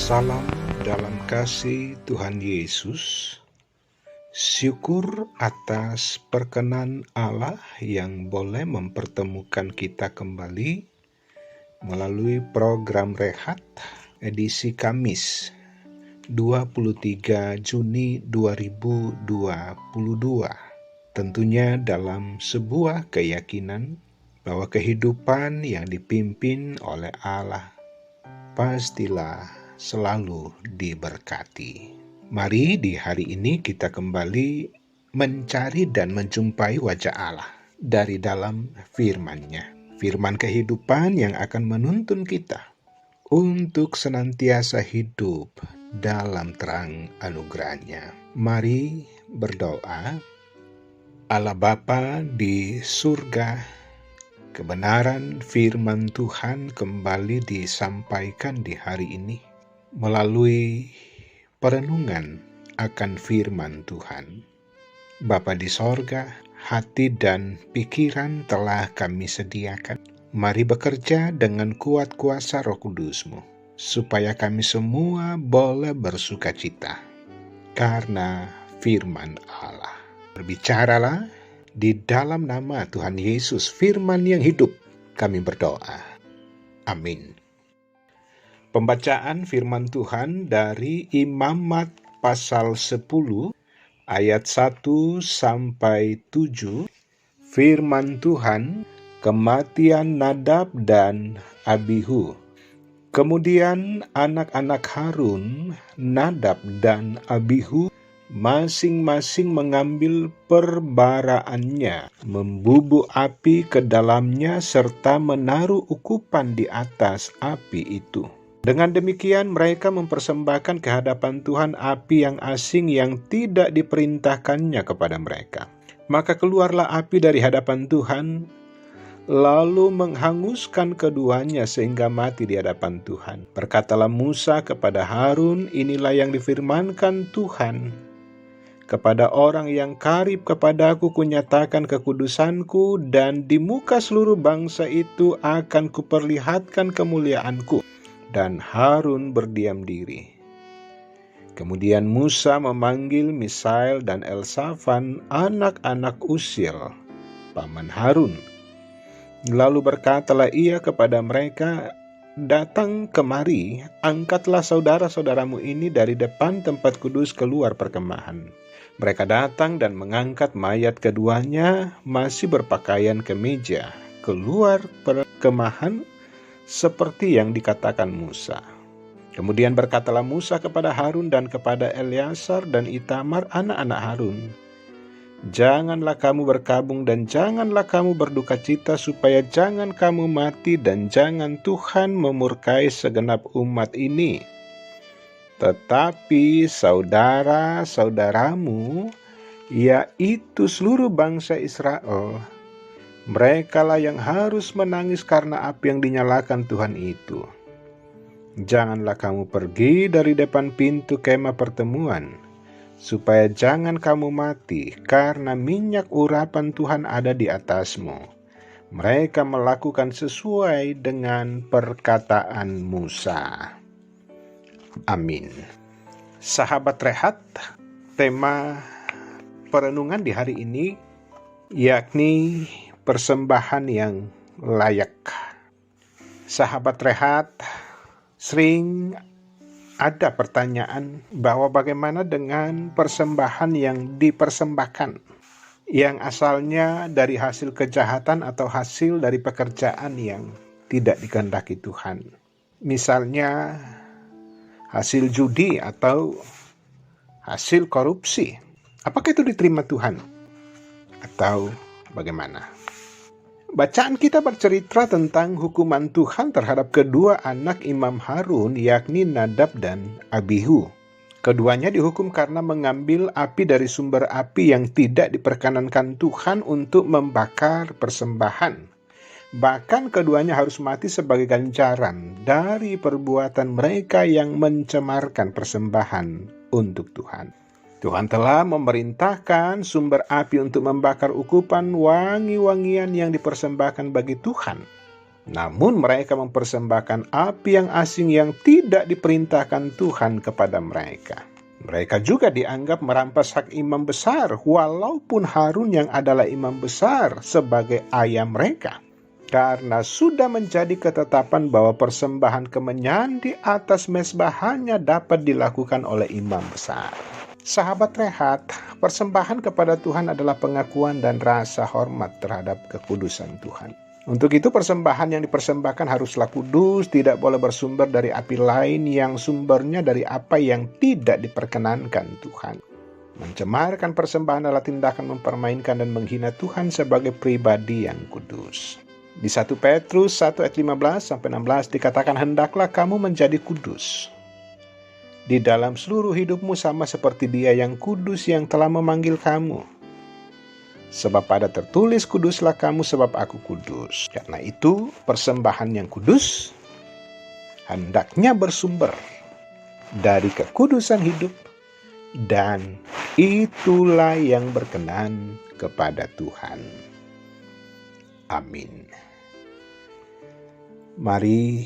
Salam dalam kasih Tuhan Yesus. Syukur atas perkenan Allah yang boleh mempertemukan kita kembali melalui program Rehat edisi Kamis 23 Juni 2022. Tentunya dalam sebuah keyakinan bahwa kehidupan yang dipimpin oleh Allah pastilah selalu diberkati. Mari di hari ini kita kembali mencari dan menjumpai wajah Allah dari dalam firman-Nya. Firman kehidupan yang akan menuntun kita untuk senantiasa hidup dalam terang anugerah-Nya. Mari berdoa. Allah Bapa di surga, kebenaran firman Tuhan kembali disampaikan di hari ini melalui perenungan akan firman Tuhan. Bapa di sorga, hati dan pikiran telah kami sediakan. Mari bekerja dengan kuat kuasa Roh Kudus-Mu, supaya kami semua boleh bersukacita karena firman Allah. Berbicaralah di dalam nama Tuhan Yesus, firman yang hidup, kami berdoa. Amin. Pembacaan firman Tuhan dari Imamat pasal 10 ayat 1 sampai 7. Firman Tuhan, kematian Nadab dan Abihu. Kemudian anak-anak Harun, Nadab dan Abihu, masing-masing mengambil perbaraannya, membubuk api ke dalamnya serta menaruh ukupan di atas api itu. Dengan demikian mereka mempersembahkan ke hadapan Tuhan api yang asing yang tidak diperintahkannya kepada mereka. Maka keluarlah api dari hadapan Tuhan, lalu menghanguskan keduanya sehingga mati di hadapan Tuhan. Berkatalah Musa kepada Harun, inilah yang difirmankan Tuhan. Kepada orang yang karib kepadaku kunyatakan kekudusanku, dan di muka seluruh bangsa itu akan kuperlihatkan kemuliaanku. Dan Harun berdiam diri. Kemudian Musa memanggil Misael dan Elsafan, anak-anak Usiel, paman Harun. Lalu berkatalah ia kepada mereka, datang kemari, angkatlah saudara-saudaramu ini dari depan tempat kudus keluar perkemahan. Mereka datang dan mengangkat mayat keduanya, masih berpakaian kemeja, keluar perkemahan seperti yang dikatakan Musa. Kemudian berkatalah Musa kepada Harun dan kepada Eleazar dan Itamar, anak-anak Harun, janganlah kamu berkabung dan janganlah kamu berduka cita, supaya jangan kamu mati dan jangan Tuhan memurkai segenap umat ini. Tetapi saudara-saudaramu, yaitu seluruh bangsa Israel, merekalah yang harus menangis karena api yang dinyalakan Tuhan itu. Janganlah kamu pergi dari depan pintu kemah pertemuan, supaya jangan kamu mati, karena minyak urapan Tuhan ada di atasmu. Mereka melakukan sesuai dengan perkataan Musa. Amin. Sahabat Rehat, tema perenungan di hari ini yakni persembahan yang layak. Sahabat Rehat, sering ada pertanyaan bahwa bagaimana dengan persembahan yang dipersembahkan, yang asalnya dari hasil kejahatan atau hasil dari pekerjaan yang tidak dikehendaki Tuhan. Misalnya hasil judi atau hasil korupsi. Apakah itu diterima Tuhan? Atau bagaimana? Bacaan kita bercerita tentang hukuman Tuhan terhadap kedua anak Imam Harun, yakni Nadab dan Abihu. Keduanya dihukum karena mengambil api dari sumber api yang tidak diperkenankan Tuhan untuk membakar persembahan. Bahkan keduanya harus mati sebagai ganjaran dari perbuatan mereka yang mencemarkan persembahan untuk Tuhan. Tuhan telah memerintahkan sumber api untuk membakar ukupan wangi-wangian yang dipersembahkan bagi Tuhan. Namun mereka mempersembahkan api yang asing yang tidak diperintahkan Tuhan kepada mereka. Mereka juga dianggap merampas hak imam besar, walaupun Harun yang adalah imam besar sebagai ayah mereka. Karena sudah menjadi ketetapan bahwa persembahan kemenyan di atas mezbah hanya dapat dilakukan oleh imam besar. Sahabat rehat, persembahan kepada Tuhan adalah pengakuan dan rasa hormat terhadap kekudusan Tuhan. Untuk itu persembahan yang dipersembahkan haruslah kudus, tidak boleh bersumber dari api lain yang sumbernya dari apa yang tidak diperkenankan Tuhan. Mencemarkan persembahan adalah tindakan mempermainkan dan menghina Tuhan sebagai pribadi yang kudus. Di 1 Petrus 1 ayat 15-16 dikatakan, hendaklah kamu menjadi kudus di dalam seluruh hidupmu sama seperti Dia yang kudus yang telah memanggil kamu. Sebab pada tertulis, kuduslah kamu sebab aku kudus. Karena itu persembahan yang kudus hendaknya bersumber dari kekudusan hidup, dan itulah yang berkenan kepada Tuhan. Amin. Mari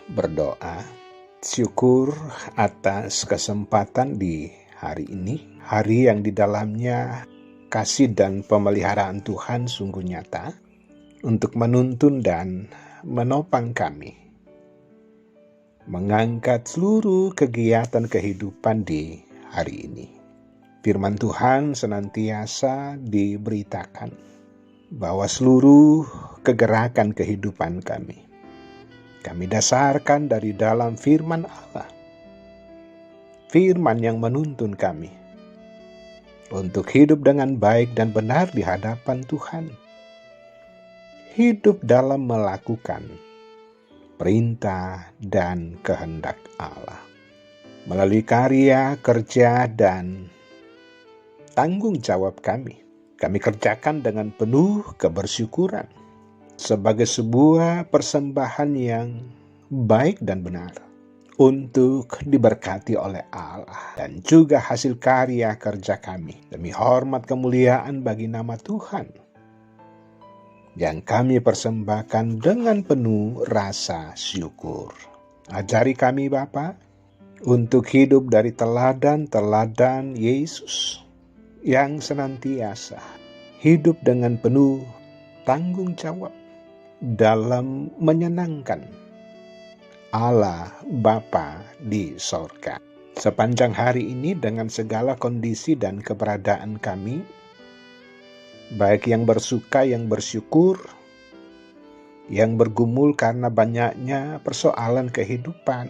berdoa. Syukur atas kesempatan di hari ini, hari yang di dalamnya kasih dan pemeliharaan Tuhan sungguh nyata untuk menuntun dan menopang kami, mengangkat seluruh kegiatan kehidupan di hari ini. Firman Tuhan senantiasa diberitakan bahwa seluruh kegerakan kehidupan kami dasarkan dari dalam firman Allah. Firman yang menuntun kami untuk hidup dengan baik dan benar di hadapan Tuhan. Hidup dalam melakukan perintah dan kehendak Allah. Melalui karya, kerja, dan tanggung jawab kami kerjakan dengan penuh kebersyukuran sebagai sebuah persembahan yang baik dan benar untuk diberkati oleh Allah, dan juga hasil karya kerja kami demi hormat kemuliaan bagi nama Tuhan yang kami persembahkan dengan penuh rasa syukur. Ajari kami Bapa untuk hidup dari teladan-teladan Yesus yang senantiasa hidup dengan penuh tanggung jawab dalam menyenangkan Allah Bapa di sorga. Sepanjang hari ini dengan segala kondisi dan keberadaan kami, baik yang bersuka, yang bersyukur, yang bergumul karena banyaknya persoalan kehidupan,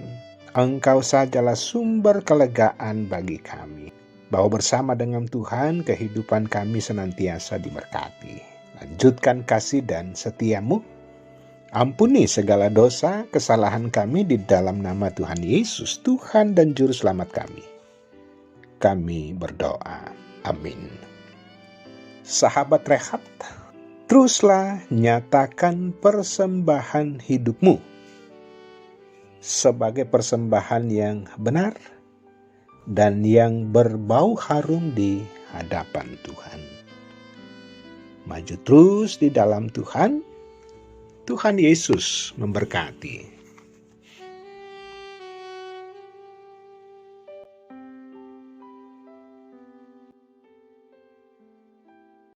Engkau sajalah sumber kelegaan bagi kami. Bahwa bersama dengan Tuhan kehidupan kami senantiasa diberkati. Lanjutkan kasih dan setia-Mu. Ampuni segala dosa, kesalahan kami di dalam nama Tuhan Yesus, Tuhan dan Juru Selamat kami. Kami berdoa. Amin. Sahabat rehat, teruslah nyatakan persembahan hidupmu sebagai persembahan yang benar dan yang berbau harum di hadapan Tuhan. Maju terus di dalam Tuhan. Tuhan Yesus memberkati.